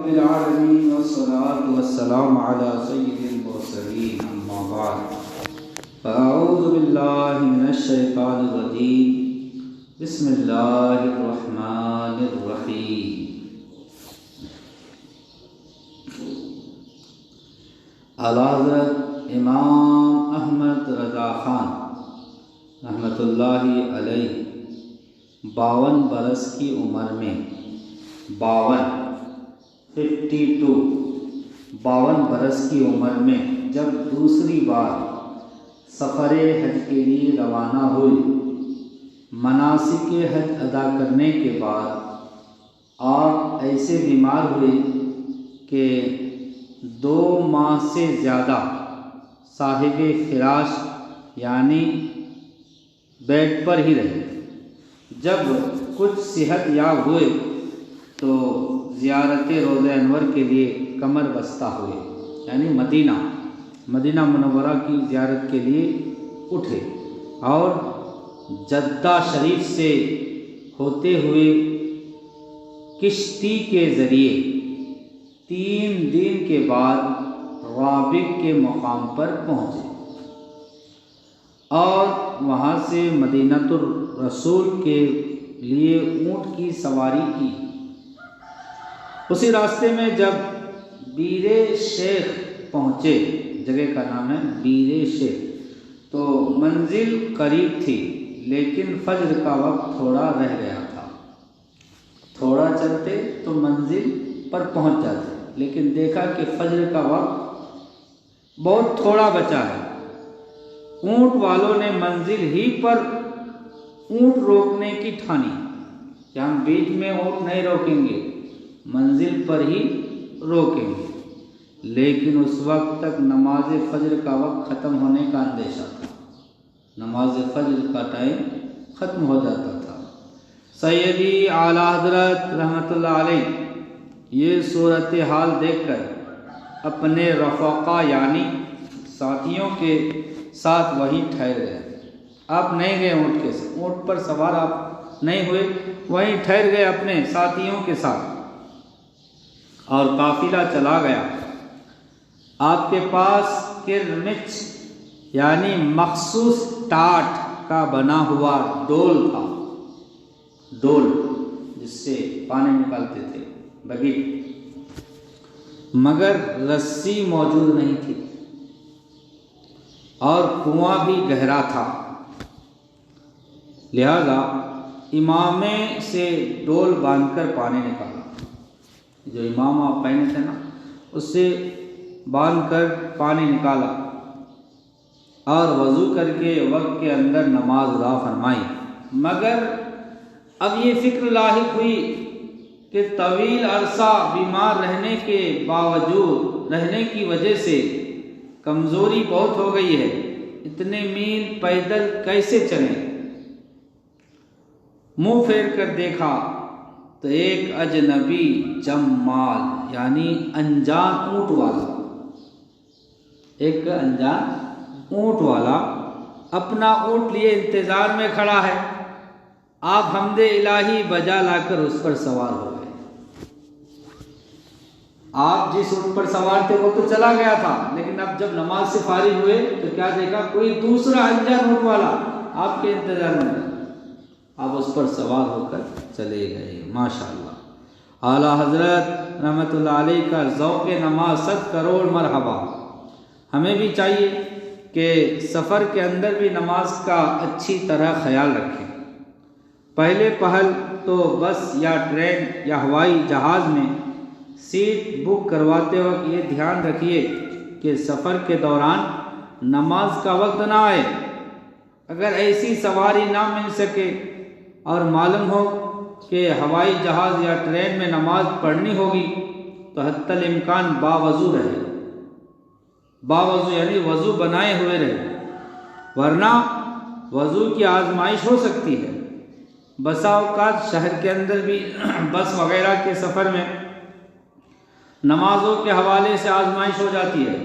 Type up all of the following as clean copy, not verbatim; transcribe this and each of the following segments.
رب العالمين والصلاة والسلام على سيد المرسلين أما بعد فأعوذ بالله من الشيطان الرجيم بسم الله الرحمن الرحيم اعلیٰ حضرت امام احمد رضا خان رحمۃ اللہ علیہ 52 برس کی عمر میں 52 برس کی عمر میں جب دوسری بار سفر حج کے لیے روانہ ہوئی، مناسک حج ادا کرنے کے بعد آپ ایسے بیمار ہوئے کہ 2 ماہ سے زیادہ صاحب فراش یعنی بیڈ پر ہی رہے۔ جب کچھ صحت یاب ہوئے تو زیارت روضہ انور کے لیے کمر بستہ ہوئے، یعنی مدینہ منورہ کی زیارت کے لیے اٹھے اور جدہ شریف سے ہوتے ہوئے کشتی کے ذریعے 3 دن کے بعد رابغ کے مقام پر پہنچے اور وہاں سے مدینۃ الرسول کے لیے اونٹ کی سواری کی۔ اسی راستے میں جب بیر شیخ پہنچے، جگہ کا نام ہے بیر شیخ، تو منزل قریب تھی لیکن فجر کا وقت تھوڑا رہ گیا تھا۔ تھوڑا چلتے تو منزل پر پہنچ جاتے، لیکن دیکھا کہ فجر کا وقت بہت تھوڑا بچا ہے۔ اونٹ والوں نے منزل ہی پر اونٹ روکنے کی ٹھانی کہ ہم بیچ میں اونٹ نہیں روکیں گے، منزل پر ہی روکیں گے، لیکن اس وقت تک نماز فجر کا وقت ختم ہونے کا اندیشہ تھا۔ نماز فجر کا ٹائم ختم ہو جاتا تھا۔ سیدی اعلیٰ حضرت رحمۃ اللہ علیہ یہ صورتحال دیکھ کر اپنے رفقا یعنی ساتھیوں کے ساتھ وہیں ٹھہر گئے۔ آپ نہیں گئے اونٹ پر سوار آپ نہیں ہوئے، وہیں ٹھہر گئے اپنے ساتھیوں کے ساتھ اور قافلہ چلا گیا۔ آپ کے پاس کرمچ یعنی مخصوص ٹاٹ کا بنا ہوا ڈول تھا، ڈول جس سے پانی نکالتے تھے، بگیٹ، مگر رسی موجود نہیں تھی اور کنواں بھی گہرا تھا، لہذا امامے سے ڈول باندھ کر پانی نکالا۔ جو امام آپ پہنے تھے نا، اس سے باندھ کر پانی نکالا اور وضو کر کے وقت کے اندر نماز ادا فرمائی۔ مگر اب یہ فکر لاحق ہوئی کہ طویل عرصہ بیمار رہنے کے باوجود رہنے کی وجہ سے کمزوری بہت ہو گئی ہے، اتنے میل پیدل کیسے چلیں؟ منہ پھیر کر دیکھا تو ایک اجنبی جمال یعنی انجان اونٹ والا اپنا اونٹ لیے انتظار میں کھڑا ہے۔ آپ حمد الہی بجا لا کر اس پر سوار ہو گئے۔ آپ جس اونٹ پر سوار تھے وہ تو چلا گیا تھا، لیکن اب جب نماز سے فارغ ہوئے تو کیا دیکھا؟ کوئی دوسرا انجان اونٹ والا آپ کے انتظار میں، آپ اس پر سوار ہو کر چلے گئے۔ ماشاءاللہ اعلیٰ حضرت رحمۃ اللہ علیہ کا ذوق نماز 100 کروڑ مرحبا۔ ہمیں بھی چاہیے کہ سفر کے اندر بھی نماز کا اچھی طرح خیال رکھیں۔ پہلے پہل تو بس یا ٹرین یا ہوائی جہاز میں سیٹ بک کرواتے وقت یہ دھیان رکھیے کہ سفر کے دوران نماز کا وقت نہ آئے۔ اگر ایسی سواری نہ مل سکے اور معلوم ہو کہ ہوائی جہاز یا ٹرین میں نماز پڑھنی ہوگی تو حتی الامکان باوضو رہے، باوضو یعنی وضو بنائے ہوئے رہے، ورنہ وضو کی آزمائش ہو سکتی ہے۔ بسا اوقات شہر کے اندر بھی بس وغیرہ کے سفر میں نمازوں کے حوالے سے آزمائش ہو جاتی ہے۔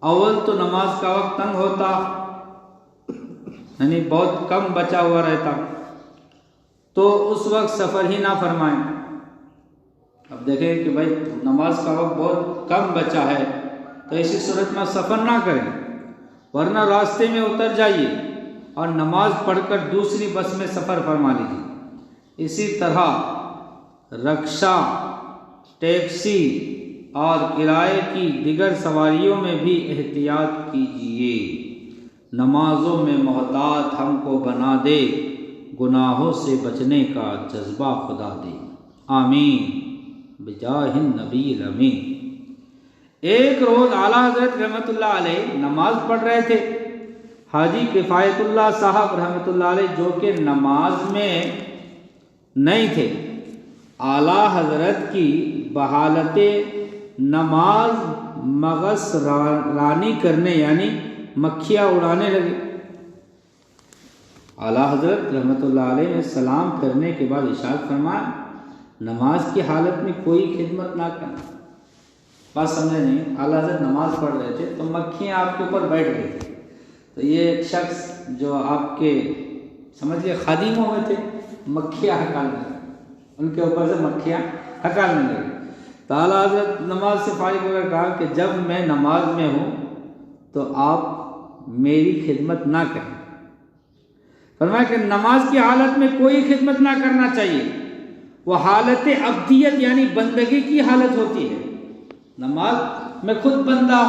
اول تو نماز کا وقت تنگ ہوتا، یعنی بہت کم بچا ہوا رہتا، تو اس وقت سفر ہی نہ فرمائیں، اب دیکھیں کہ بھائی نماز کا وقت بہت کم بچا ہے، تو اسی صورت میں سفر نہ کریں، ورنہ راستے میں اتر جائیے اور نماز پڑھ کر دوسری بس میں سفر فرما لیجیے۔ اسی طرح رکشا، ٹیکسی اور کرائے کی دیگر سواریوں میں بھی احتیاط کیجیے۔ نمازوں میں محتاط ہم کو بنا دے، گناہوں سے بچنے کا جذبہ خدا دے، آمین بجاہ النبی الامین۔ ایک روز اعلیٰ حضرت رحمۃ اللہ علیہ نماز پڑھ رہے تھے۔ حاجی کفایت اللہ صاحب رحمۃ اللہ علیہ جو کہ نماز میں نہیں تھے، اعلیٰ حضرت کی بحالت نماز مغص رانی کرنے یعنی مکھیاں اڑانے لگے۔ اعلیٰ حضرت رحمۃ اللہ علیہ نے سلام کرنے کے بعد ارشاد فرمایا، نماز کی حالت میں کوئی خدمت نہ کرنا۔ بات سمجھے نہیں؟ اعلیٰ حضرت نماز پڑھ رہے تھے تو مکھیاں آپ کے اوپر بیٹھ گئی تھی، تو یہ ایک شخص جو آپ کے سمجھ لیے خادموں میں تھے، مکھیاں ہکالنے لگے، ان کے اوپر سے مکھیاں ہکالنے لگے۔ تو اعلیٰ حضرت نماز سے فارغ ہو کر کہا کہ جب میں نماز میں ہوں تو آپ میری خدمت نہ کریں۔ فرمایا کہ نماز کی حالت میں کوئی خدمت نہ کرنا چاہیے، وہ حالت عبدیت یعنی بندگی کی حالت ہوتی ہے۔ نماز میں خود بندہ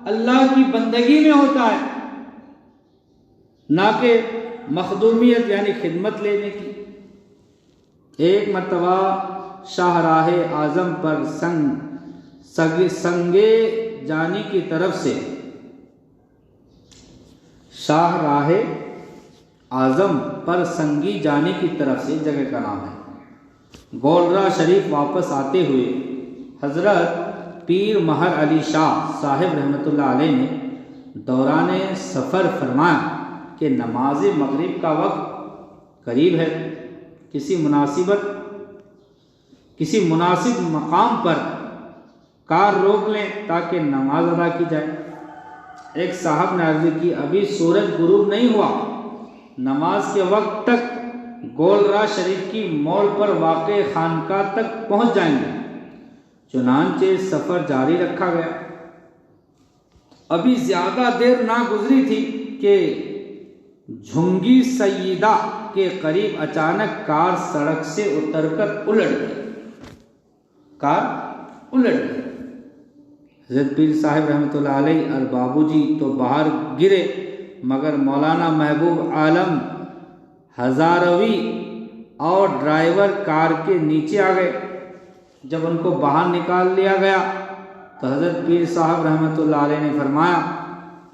اللہ کی بندگی میں ہوتا ہے، نہ کہ مخدومیت یعنی خدمت لینے کی۔ ایک مرتبہ شاہراہ اعظم پر سنگے جانی کی طرف سے شاہراہ اعظم پر سنگی جانی کی طرف سے جگہ کا نام ہے، گولرا شریف واپس آتے ہوئے حضرت پیر مہر علی شاہ صاحب رحمۃ اللہ علیہ نے دوران سفر فرمایا کہ نماز مغرب کا وقت قریب ہے، کسی مناسب مقام پر کار روک لیں تاکہ نماز ادا کی جائے۔ ایک صاحب نے عرض کی، ابھی سورج غروب نہیں ہوا، نماز کے وقت تک گولرا شریف کی موڑ پر واقع خانقاہ تک پہنچ جائیں گے۔ چنانچہ سفر جاری رکھا گیا۔ ابھی زیادہ دیر نہ گزری تھی کہ جھنگی سیدہ کے قریب اچانک کار سڑک سے اتر کر الٹ گئی۔ حضرت پیر صاحب رحمۃ اللہ علیہ اور بابو جی تو باہر گرے، مگر مولانا محبوب عالم ہزاروی اور ڈرائیور کار کے نیچے آ گئے۔ جب ان کو باہر نکال لیا گیا تو حضرت پیر صاحب رحمۃ اللہ علیہ نے فرمایا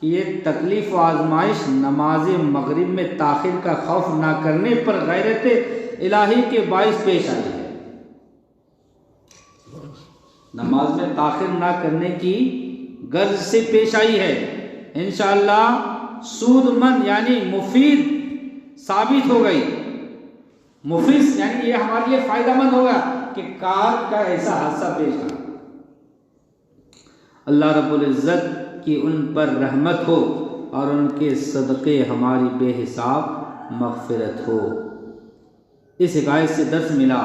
کہ یہ تکلیف و آزمائش نماز مغرب میں تاخیر کا خوف نہ کرنے پر غیرت الہی کے باعث پیش آئی ہے۔ نماز میں تاخیر نہ کرنے کی غرض سے پیش آئی ہے، انشاءاللہ سود مند یعنی مفید ثابت ہو گئی۔ مفید یعنی یہ ہمارے لیے فائدہ مند ہوگا کہ کار کا ایسا حادثہ پیش آیا۔ اللہ رب العزت کی ان پر رحمت ہو اور ان کے صدقے ہماری بے حساب مغفرت ہو۔ اس حکایت سے درس ملا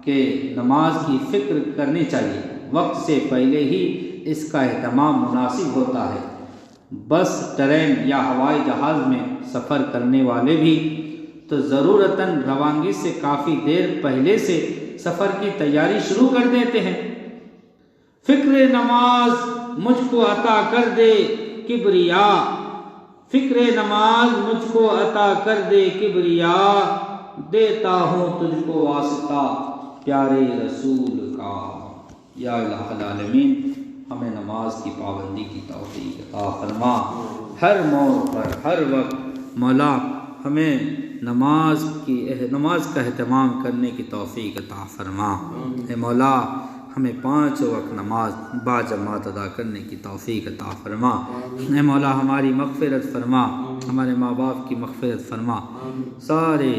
کہ نماز کی فکر کرنی چاہیے، وقت سے پہلے ہی اس کا اہتمام مناسب ہوتا ہے۔ بس، ٹرین یا ہوائی جہاز میں سفر کرنے والے بھی تو ضرورتاً روانگی سے کافی دیر پہلے سے سفر کی تیاری شروع کر دیتے ہیں۔ فکر نماز مجھ کو عطا کر دے کبریا، فکر نماز مجھ کو عطا کر دے کبریا، دیتا ہوں تجھ کو واسطہ پیارے رسول کا۔ یا الہ العالمین، ہمیں نماز کی پابندی کی توفیق عطا فرما۔ ہر موڑ پر، ہر وقت مولا ہمیں نماز کا اہتمام کرنے کی توفیق عطا فرما۔ اے مولا ہمیں 5 وقت نماز باجماعت ادا کرنے کی توفیق عطا فرما۔ اے مولا ہماری مغفرت فرما، ہمارے ماں باپ کی مغفرت فرما، سارے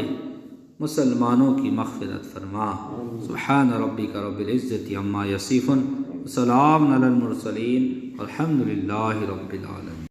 مسلمانوں کی مغفرت فرما۔ سبحان ربک رب العزت عما یصفون، سلام علی المرسلین، الحمد للہ رب العالمین۔